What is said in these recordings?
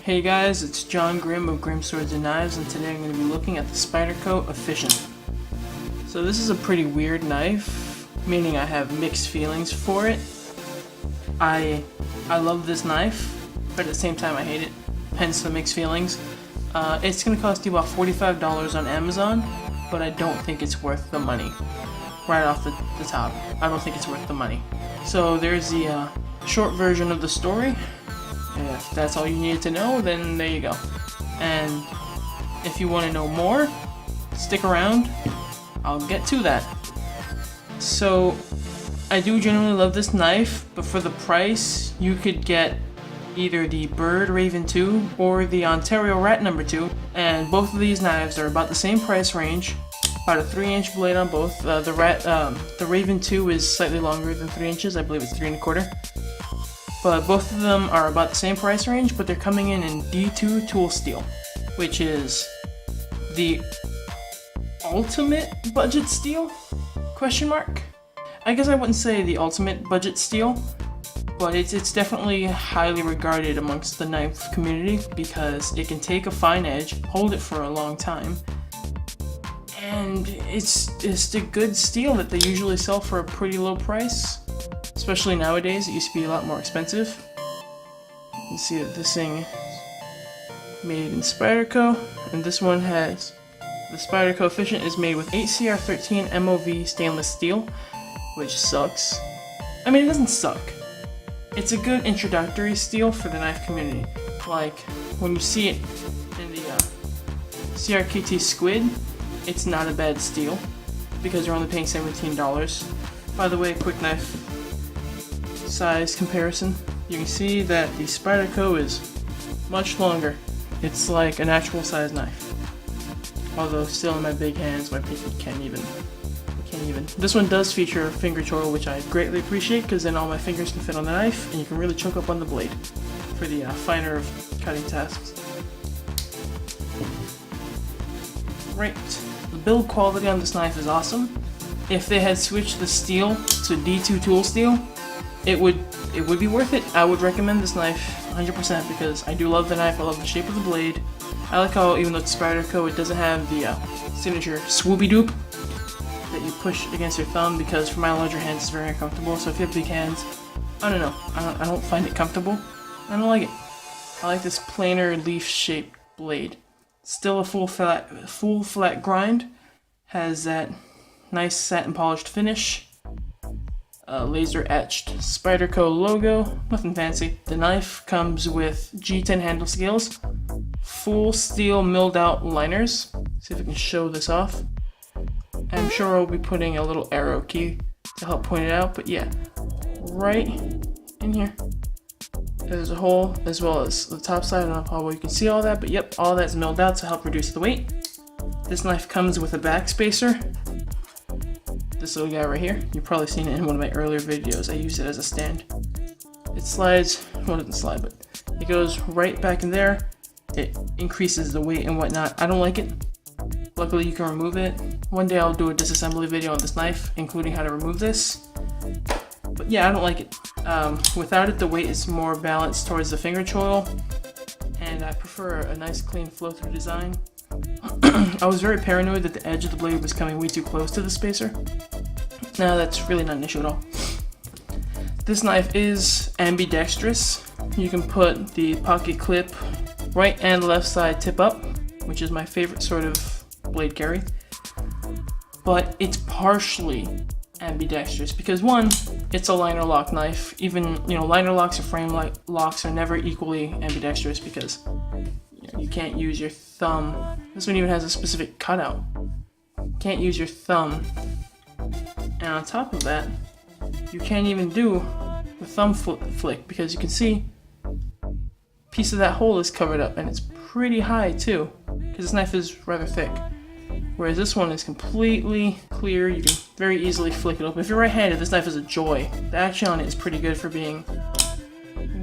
Hey guys, it's John Grimm of Grimm Swords and Knives, and today I'm going to be looking at the Spyderco Efficient. So this is a pretty weird knife, meaning I have mixed feelings for it. I love this knife, but at the same time I hate it, hence the mixed feelings. It's going to cost you about $45 on Amazon, but I don't think it's worth the money. Right off the top, I don't think it's worth the money. So there's the short version of the story. If that's all you needed to know, then there you go. And if you want to know more, stick around. I'll get to that. So I do genuinely love this knife, but for the price, you could get either the Byrd Raven 2 or the Ontario Rat No. 2, and both of these knives are about the same price range. About a 3-inch blade on both. The Raven 2 is slightly longer than 3 inches. I believe it's 3 1/4. But both of them are about the same price range, but they're coming in D2 tool steel, which is the ultimate budget steel? Question mark? I guess I wouldn't say the ultimate budget steel, but it's definitely highly regarded amongst the knife community because it can take a fine edge, hold it for a long time, and it's just a good steel that they usually sell for a pretty low price. Especially nowadays, it used to be a lot more expensive. You can see that this thing is made in Spyderco, and this one has the Spyderco Efficient is made with 8CR13 MOV stainless steel, which sucks. I mean, it doesn't suck. It's a good introductory steel for the knife community. Like when you see it in the CRKT Squid, it's not a bad steel because you're only paying $17. By the way, quick knife size comparison. You can see that the Spyderco is much longer. It's like an actual size knife. Although still in my big hands, my pinky can't even. This one does feature a finger choil, which I greatly appreciate because then all my fingers can fit on the knife and you can really choke up on the blade for the finer of cutting tasks. Right, the build quality on this knife is awesome. If they had switched the steel to D2 tool steel, it would be worth it. I would recommend this knife 100% because I do love the knife. I love the shape of the blade. I like how even though it's Spyderco, it doesn't have the signature swoopy doop that you push against your thumb because for my larger hands it's very uncomfortable. So if you have big hands, I don't know. I don't find it comfortable. I don't like it. I like this plainer leaf shaped blade. Still a full flat grind. Has that nice satin polished finish. Laser etched Spyderco logo, nothing fancy. The knife comes with G-10 handle scales, full steel milled out liners. See if I can show this off. I'm sure I'll be putting a little arrow key to help point it out, but yeah, right in here. There's a hole as well as the top side. I don't know how well you can see all that, but yep, all that's milled out to help reduce the weight. This knife comes with a back spacer. This little guy right here, you've probably seen it in one of my earlier videos. I use it as a stand. It slides, well, it doesn't slide, but it goes right back in there. It increases the weight and whatnot. I don't like it. Luckily, you can remove it. One day I'll do a disassembly video on this knife, including how to remove this. But yeah, I don't like it. Without it, the weight is more balanced towards the finger choil, and I prefer a nice clean flow-through design. I was very paranoid that the edge of the blade was coming way too close to the spacer. No, that's really not an issue at all. This knife is ambidextrous. You can put the pocket clip right and left side tip up, which is my favorite sort of blade carry. But it's partially ambidextrous because one, it's a liner lock knife. Even, liner locks or frame locks are never equally ambidextrous because you can't use your thumb. This one even has a specific cutout. You can't use your thumb. And on top of that, you can't even do the thumb flick because you can see a piece of that hole is covered up and it's pretty high too because this knife is rather thick. Whereas this one is completely clear. You can very easily flick it open. If you're right-handed, this knife is a joy. The action on it is pretty good for being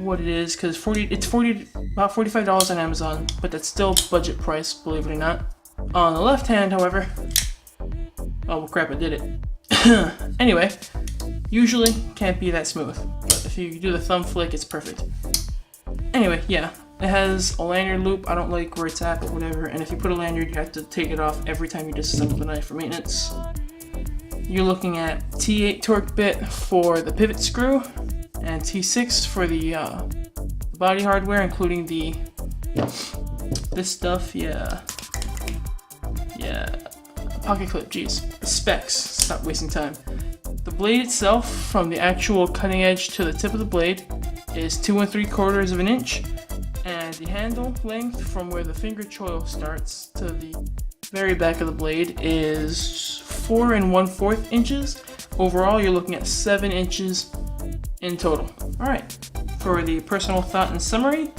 what it is because it's about $45 on Amazon, but that's still budget price, believe it or not. On the left hand, however, oh well, crap, I did it. Anyway, usually can't be that smooth, but if you do the thumb flick, it's perfect. Anyway, yeah, It has a lanyard loop. I don't like where it's at, but whatever. And if you put a lanyard, you have to take it off every time you disassemble the knife for maintenance. You're looking at T8 torque bit for the pivot screw, and T6 for the body hardware, including this stuff. Yeah, pocket clip. Geez, the specs. Stop wasting time. The blade itself, from the actual cutting edge to the tip of the blade, is 2 3/4 of an inch, and the handle length from where the finger choil starts to the very back of the blade is 4 1/4 inches. Overall, you're looking at 7 inches in total. Alright, for the personal thought and summary,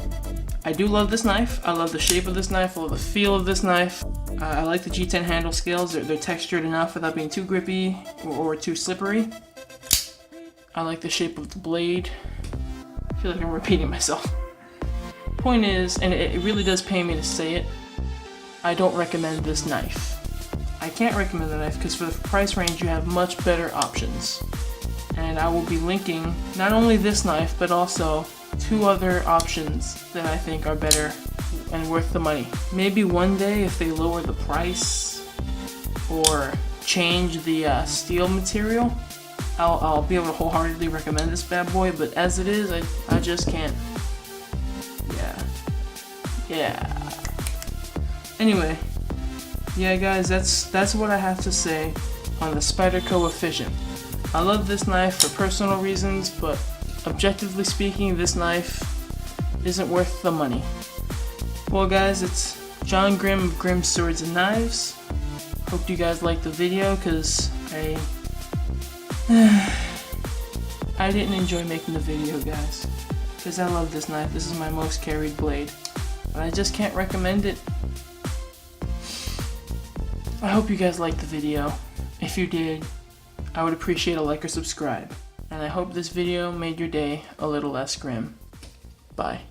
I do love this knife. I love the shape of this knife. I love the feel of this knife. I like the G-10 handle scales. They're textured enough without being too grippy or too slippery. I like the shape of the blade. I feel like I'm repeating myself. Point is, and it really does pain me to say it, I don't recommend this knife. I can't recommend the knife because for the price range you have much better options. And I will be linking not only this knife, but also 2 other options that I think are better and worth the money. Maybe one day if they lower the price or change the steel material, I'll be able to wholeheartedly recommend this bad boy, but as it is, I just can't. Yeah. Anyway, yeah guys, that's what I have to say on the Spyderco Efficient. I love this knife for personal reasons, but objectively speaking, this knife isn't worth the money. Well guys, it's John Grimm of Grimm Swords and Knives. Hope you guys liked the video, because I didn't enjoy making the video, guys, because I love this knife. This is my most carried blade, but I just can't recommend it. I hope you guys liked the video. If you did, I would appreciate a like or subscribe, and I hope this video made your day a little less grim. Bye.